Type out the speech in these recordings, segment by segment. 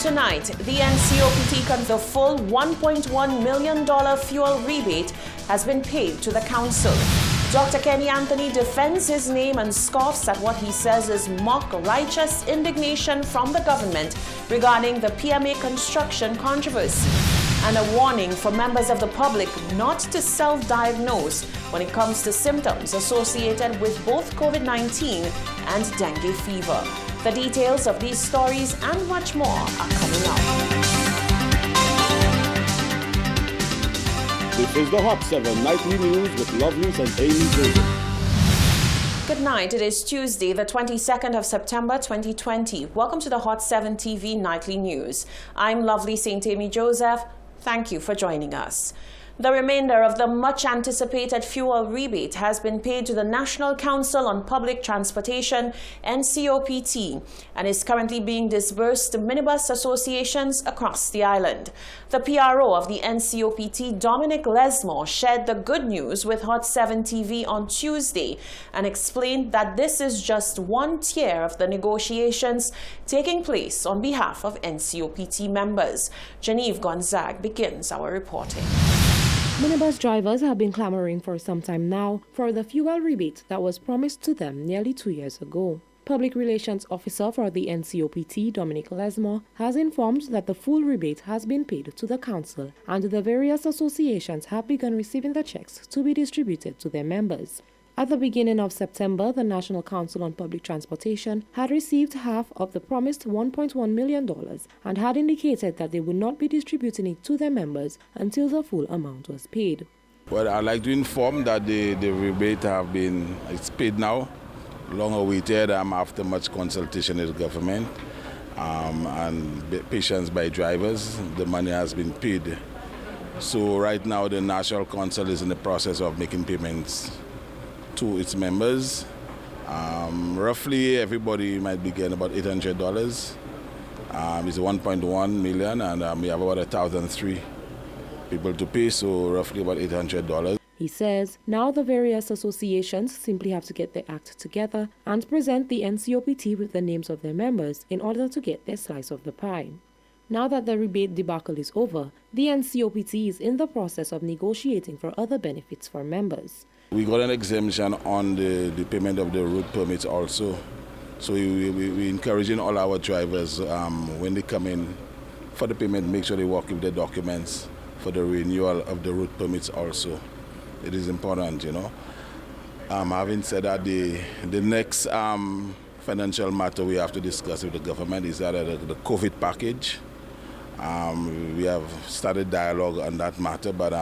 Tonight, the NCOPT confirms the full $1.1 million fuel rebate has been paid to the council. Dr. Kenny Anthony defends his name and scoffs at what he says is mock righteous indignation from the government regarding the PMA construction controversy, and a warning for members of the public not to self-diagnose when it comes to symptoms associated with both COVID-19 and dengue fever. The details of these stories and much more are coming up. This is the Hot 7 Nightly News with Lovely St. Amy Joseph. Good night. It is Tuesday, the 22nd of September 2020. Welcome to the Hot 7 TV Nightly News. I'm Lovely St. Amy Joseph. Thank you for joining us. The remainder of the much-anticipated fuel rebate has been paid to the National Council on Public Transportation, NCOPT, and is currently being disbursed to minibus associations across the island. The PRO of the NCOPT, Dominic Lesmore, shared the good news with Hot 7 TV on Tuesday and explained that this is just one tier of the negotiations taking place on behalf of NCOPT members. Genevieve Gonzague begins our reporting. Minibus drivers have been clamoring for some time now for the fuel rebate that was promised to them nearly 2 years ago. Public Relations Officer for the NCOPT, Dominic Lesmore, has informed that the full rebate has been paid to the council and the various associations have begun receiving the checks to be distributed to their members. At the beginning of September, the National Council on Public Transportation had received half of the promised $1.1 million and had indicated that they would not be distributing it to their members until the full amount was paid. Well, I'd like to inform that the rebate it's paid now, long awaited after much consultation with the government and patience by drivers. The money has been paid. So right now the National Council is in the process of making payments to its members. Roughly everybody might be getting about $800. It's 1.1 million and we have about 1,003 people to pay, so roughly about $800. He says now the various associations simply have to get their act together and present the NCOPT with the names of their members in order to get their slice of the pie. Now that the rebate debacle is over, the NCOPT is in the process of negotiating for other benefits for members. We got an exemption on the payment of the route permits also. So we're encouraging all our drivers, when they come in for the payment, make sure they walk with their documents for the renewal of the route permits also. It is important, you know. Having said that, the next financial matter we have to discuss with the government is that the COVID package. We have started dialogue on that matter, but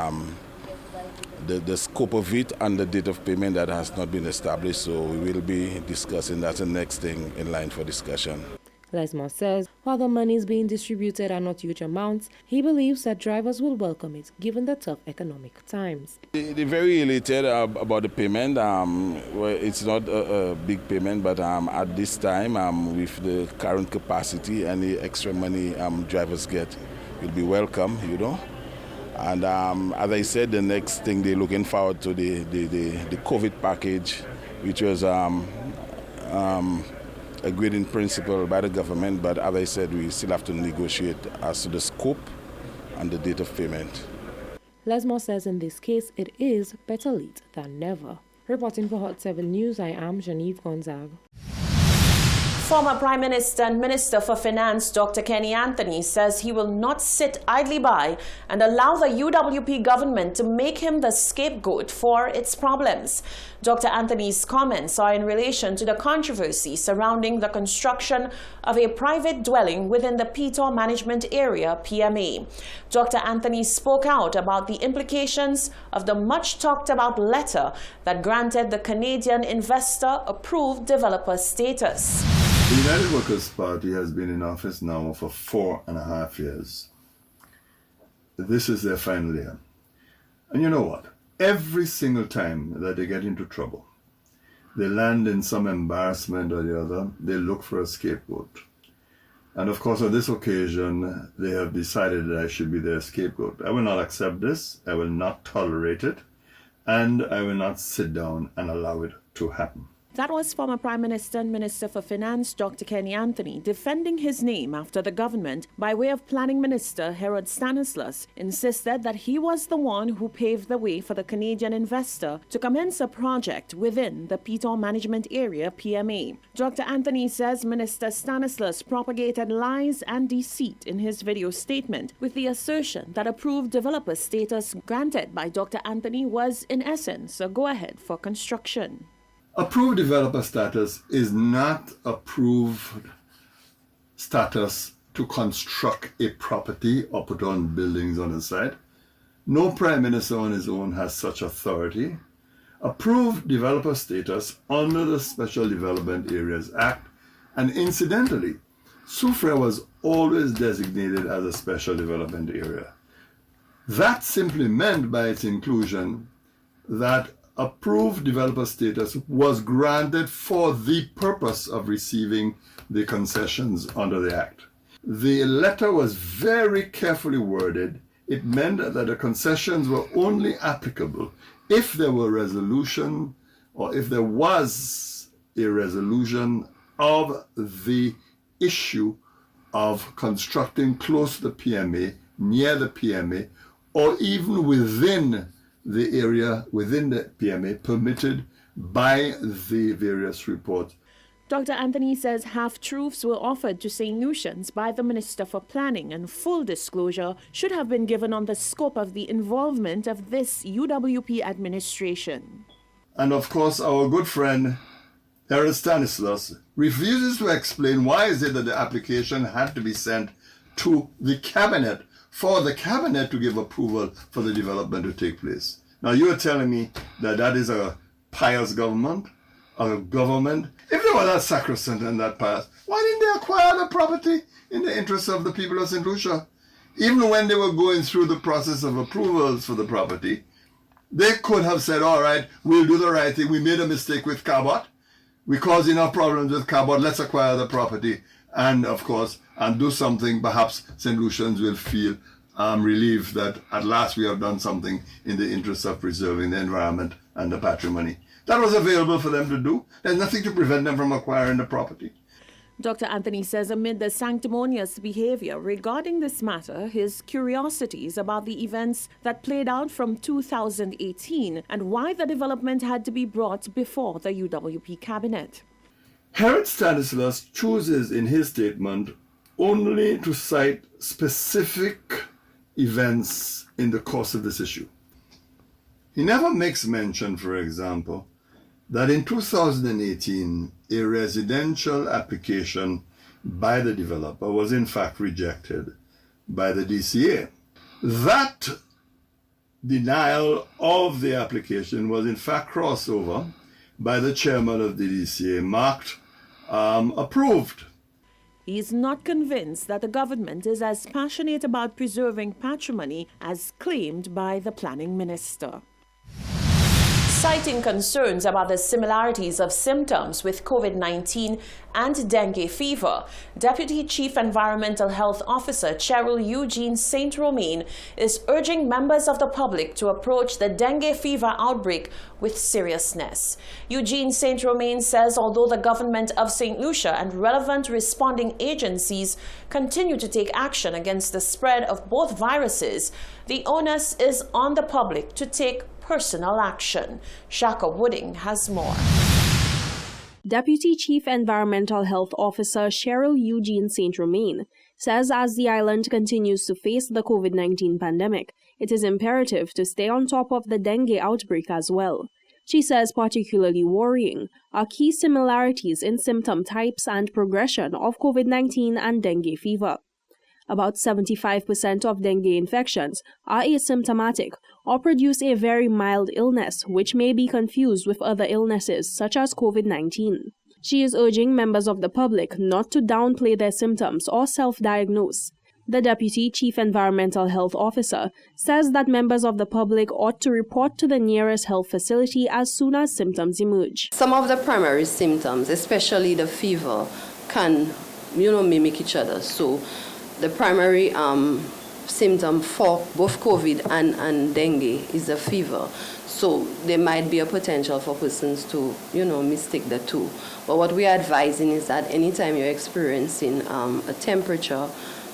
the scope of it and the date of payment that has not been established, so we will be discussing that the next thing in line for discussion. Lesmore says while the money is being distributed are not huge amounts, he believes that drivers will welcome it given the tough economic times. They're very elated about the payment. Well, it's not a big payment, but at this time, with the current capacity, any extra money drivers get will be welcome, you know. And as I said, the next thing they're looking forward to the COVID package, which was agreed in principle by the government, but as I said, we still have to negotiate as to the scope and the date of payment. Lesmore says in this case, it is better late than never. Reporting for Hot 7 News, I am Genevieve Gonzague. Former Prime Minister and Minister for Finance, Dr. Kenny Anthony, says he will not sit idly by and allow the UWP government to make him the scapegoat for its problems. Dr. Anthony's comments are in relation to the controversy surrounding the construction of a private dwelling within the Petor Management Area, PMA. Dr. Anthony spoke out about the implications of the much-talked-about letter that granted the Canadian investor approved developer status. The United Workers' Party has been in office now for 4.5 years. This is their final year. And you know what? Every single time that they get into trouble, they land in some embarrassment or the other, they look for a scapegoat. And of course, on this occasion, they have decided that I should be their scapegoat. I will not accept this, I will not tolerate it, and I will not sit down and allow it to happen. That was former Prime Minister and Minister for Finance Dr. Kenny Anthony defending his name after the government, by way of Planning Minister Herod Stanislaus, insisted that he was the one who paved the way for the Canadian investor to commence a project within the Petor Management Area (PMA). Dr. Anthony says Minister Stanislaus propagated lies and deceit in his video statement, with the assertion that approved developer status granted by Dr. Anthony was in essence a go-ahead for construction. Approved developer status is not approved status to construct a property or put on buildings on the site. No Prime Minister on his own has such authority. Approved developer status under the Special Development Areas Act, and incidentally, Soufrière was always designated as a special development area. That simply meant by its inclusion that approved developer status was granted for the purpose of receiving the concessions under the Act. The letter was very carefully worded. It meant that the concessions were only applicable if there were resolution, or if there was a resolution of the issue of constructing close to the PMA, near the PMA, or even within the area within the PMA permitted by the various reports. Dr. Anthony says half-truths were offered to St. Lucians by the Minister for Planning, and full disclosure should have been given on the scope of the involvement of this UWP administration. And of course, our good friend Herod Stanislaus refuses to explain why is it that the application had to be sent to the Cabinet for the Cabinet to give approval for the development to take place. Now you are telling me that that is a pious government, a government. If they were that sacrosanct and that pious, why didn't they acquire the property in the interest of the people of St. Lucia? Even when they were going through the process of approvals for the property, they could have said, all right, we'll do the right thing. We made a mistake with Cabot. We caused enough problems with Cabot. Let's acquire the property. And of course, and do something. Perhaps St. Lucians will feel relieved that at last we have done something in the interest of preserving the environment and the patrimony. That was available for them to do. There's nothing to prevent them from acquiring the property. Dr. Anthony says amid the sanctimonious behavior regarding this matter, his curiosities about the events that played out from 2018 and why the development had to be brought before the UWP cabinet. Herod Stanislaus chooses in his statement only to cite specific events in the course of this issue. He never makes mention, for example, that in 2018, a residential application by the developer was in fact rejected by the DCA. That denial of the application was in fact crossed over by the chairman of the DCA, marked approved. He is not convinced that the government is as passionate about preserving patrimony as claimed by the planning minister. Citing concerns about the similarities of symptoms with COVID-19 and dengue fever, Deputy Chief Environmental Health Officer Cheryl Eugene St. Romain is urging members of the public to approach the dengue fever outbreak with seriousness. Eugene St. Romain says although the government of St. Lucia and relevant responding agencies continue to take action against the spread of both viruses, the onus is on the public to take personal action. Shaka Wooding has more. Deputy Chief Environmental Health Officer Cheryl Eugene St. Romain says as the island continues to face the COVID-19 pandemic, it is imperative to stay on top of the dengue outbreak as well. She says particularly worrying are key similarities in symptom types and progression of COVID-19 and dengue fever. About 75% of dengue infections are asymptomatic or produce a very mild illness, which may be confused with other illnesses such as COVID-19. She is urging members of the public not to downplay their symptoms or self-diagnose. The Deputy Chief Environmental Health Officer says that members of the public ought to report to the nearest health facility as soon as symptoms emerge. Some of the primary symptoms, especially the fever, can mimic each other. So the primary symptom for both COVID and dengue is a fever. So there might be a potential for persons to, mistake the two. But what we are advising is that anytime you're experiencing a temperature,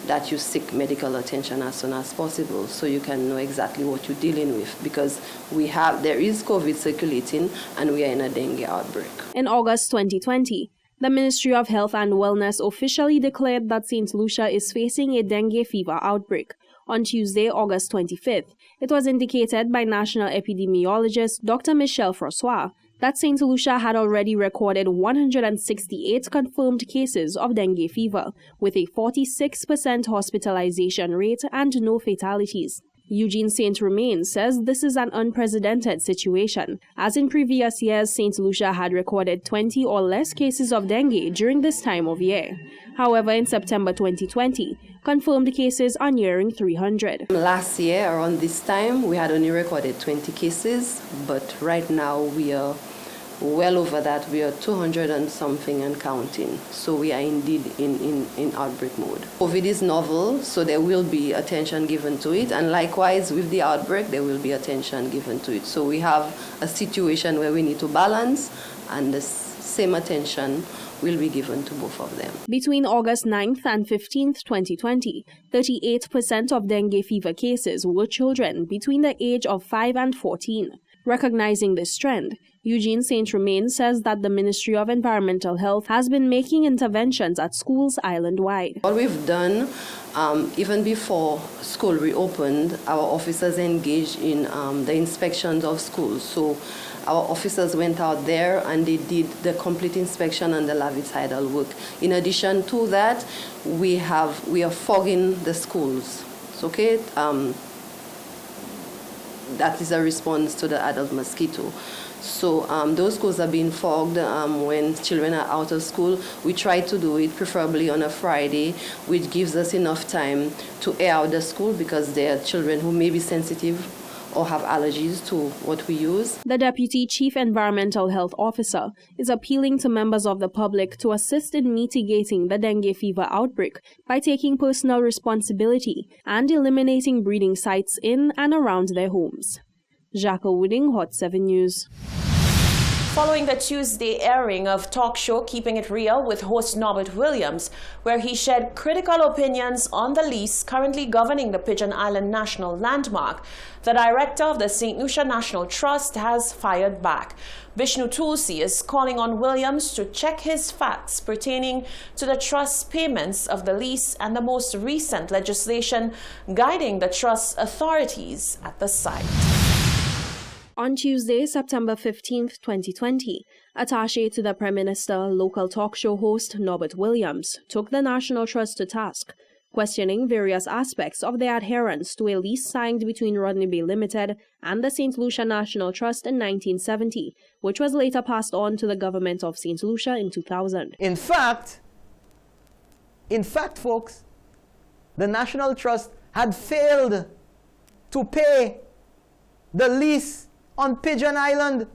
that you seek medical attention as soon as possible so you can know exactly what you're dealing with, because there is COVID circulating and we are in a dengue outbreak. In August 2020, the Ministry of Health and Wellness officially declared that St. Lucia is facing a dengue fever outbreak. On Tuesday, August 25th, it was indicated by national epidemiologist Dr. Michel Francois that St. Lucia had already recorded 168 confirmed cases of dengue fever, with a 46% hospitalization rate and no fatalities. Eugene St. Romain says this is an unprecedented situation, as in previous years St. Lucia had recorded 20 or less cases of dengue during this time of year. However, in September 2020, confirmed cases are nearing 300. Last year, around this time, we had only recorded 20 cases, but right now we are well over that. We are 200 and something and counting. So we are indeed in outbreak mode. COVID is novel, so there will be attention given to it. And likewise, with the outbreak, there will be attention given to it. So we have a situation where we need to balance, and the same attention will be given to both of them. Between August 9th and 15th, 2020, 38% of dengue fever cases were children between the age of 5 and 14. Recognizing this trend, Eugene St. Romain says that the Ministry of Environmental Health has been making interventions at schools island-wide. What we've done, even before school reopened, our officers engaged in the inspections of schools. So our officers went out there and they did the complete inspection and the larvicidal work. In addition to that, we are fogging the schools. Okay. That is a response to the adult mosquito. So those schools are being fogged when children are out of school. We try to do it preferably on a Friday, which gives us enough time to air out the school, because there are children who may be sensitive or have allergies to what we use. The Deputy Chief Environmental Health Officer is appealing to members of the public to assist in mitigating the dengue fever outbreak by taking personal responsibility and eliminating breeding sites in and around their homes. Jacques Wooding, Hot 7 News. Following the Tuesday airing of talk show Keeping It Real with host Norbert Williams, where he shared critical opinions on the lease currently governing the Pigeon Island National Landmark, the director of the St. Lucia National Trust has fired back. Vishnu Tulsi is calling on Williams to check his facts pertaining to the trust's payments of the lease and the most recent legislation guiding the trust's authorities at the site. On Tuesday, September 15th, 2020, attaché to the Prime Minister, local talk show host Norbert Williams took the National Trust to task, questioning various aspects of their adherence to a lease signed between Rodney Bay Limited and the St. Lucia National Trust in 1970, which was later passed on to the government of St. Lucia in 2000. In fact, folks, the National Trust had failed to pay the lease on Pigeon Island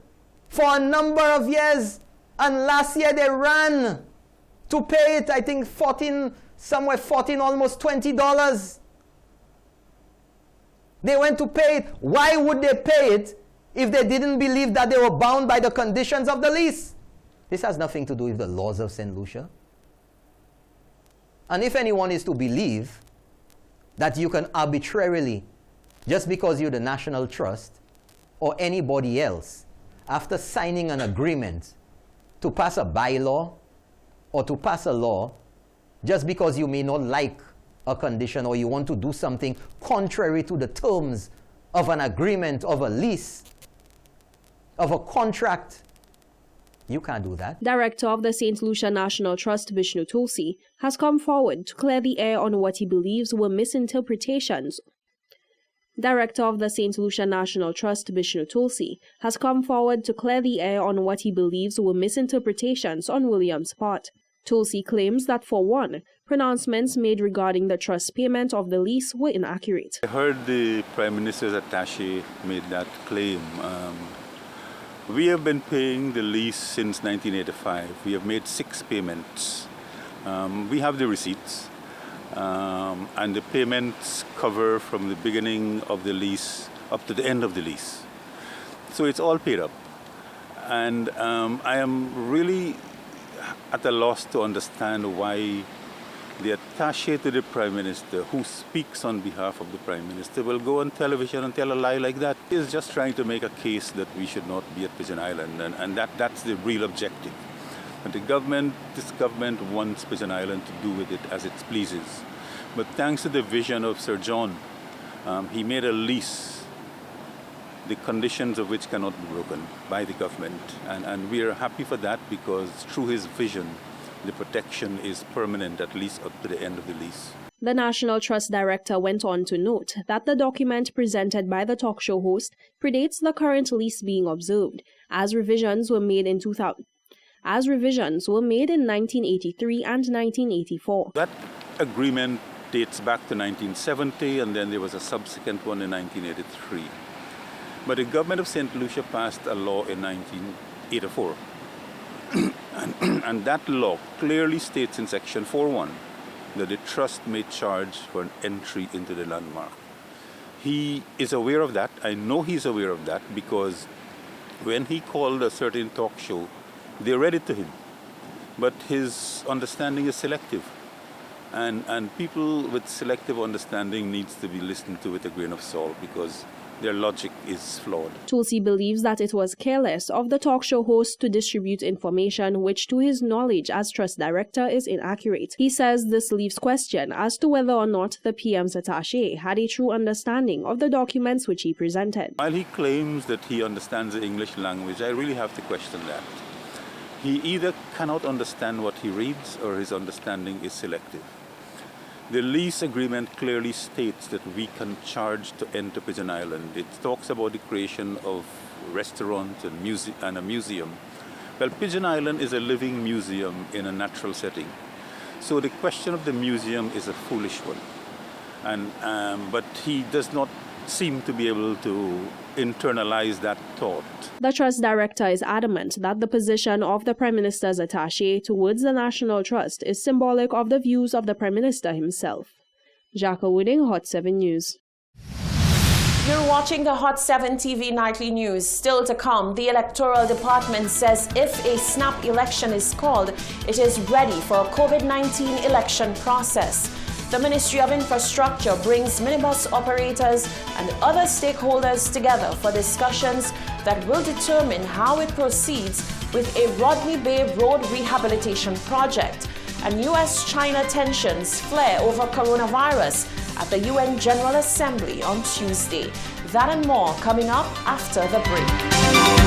for a number of years, and last year they ran to pay it, I think $14, almost $20. They went to pay it. Why would they pay it if they didn't believe that they were bound by the conditions of the lease? This has nothing to do with the laws of St. Lucia. And if anyone is to believe that you can arbitrarily, just because you're the National Trust, or anybody else, after signing an agreement to pass a bylaw or to pass a law, just because you may not like a condition or you want to do something contrary to the terms of an agreement, of a lease, of a contract, you can't do that. Director of the St. Lucia National Trust, Vishnu Tulsi, has come forward to clear the air on what he believes were misinterpretations. Director of the St. Lucia National Trust, Vishnu Tulsi, has come forward to clear the air on what he believes were misinterpretations on Williams' part. Tulsi claims that, for one, pronouncements made regarding the trust payment of the lease were inaccurate. I heard the Prime Minister's attaché made that claim. We have been paying the lease since 1985. We have made 6 payments. We have the receipts. and the payments cover from the beginning of the lease up to the end of the lease. So it's all paid up. And I am really at a loss to understand why the attaché to the Prime Minister, who speaks on behalf of the Prime Minister, will go on television and tell a lie like that. He is just trying to make a case that we should not be at Pigeon Island, and that's the real objective. But this government wants Pigeon Island to do with it as it pleases. But thanks to the vision of Sir John, he made a lease, the conditions of which cannot be broken by the government. And we are happy for that, because through his vision, the protection is permanent, at least up to the end of the lease. The National Trust Director went on to note that the document presented by the talk show host predates the current lease being observed, as revisions were made in 1983 and 1984. That agreement dates back to 1970, and then there was a subsequent one in 1983. But the government of St. Lucia passed a law in 1984. And that law clearly states in Section 4.1 that the trust may charge for an entry into the landmark. He is aware of that. I know he's aware of that, because when he called a certain talk show, they read it to him. But his understanding is selective. And people with selective understanding needs to be listened to with a grain of salt, because their logic is flawed. Tulsi believes that it was careless of the talk show host to distribute information which, to his knowledge as trust director, is inaccurate. He says this leaves question as to whether or not the PM's attaché had a true understanding of the documents which he presented. While he claims that he understands the English language, I really have to question that. He either cannot understand what he reads, or his understanding is selective. The lease agreement clearly states that we can charge to enter Pigeon Island. It talks about the creation of restaurants and a museum. Well, Pigeon Island is a living museum in a natural setting. So the question of the museum is a foolish one. But he does not seem to be able to internalize that thought. The Trust Director is adamant that the position of the Prime Minister's attaché towards the National Trust is symbolic of the views of the Prime Minister himself. Jacques Wooding, Hot 7 News. You're watching the Hot 7 TV Nightly News. Still to come, the Electoral Department says if a snap election is called, it is ready for a COVID-19 election process. The Ministry of Infrastructure brings minibus operators and other stakeholders together for discussions that will determine how it proceeds with a Rodney Bay Road rehabilitation project. And U.S.-China tensions flare over coronavirus at the UN General Assembly on Tuesday. That and more coming up after the break.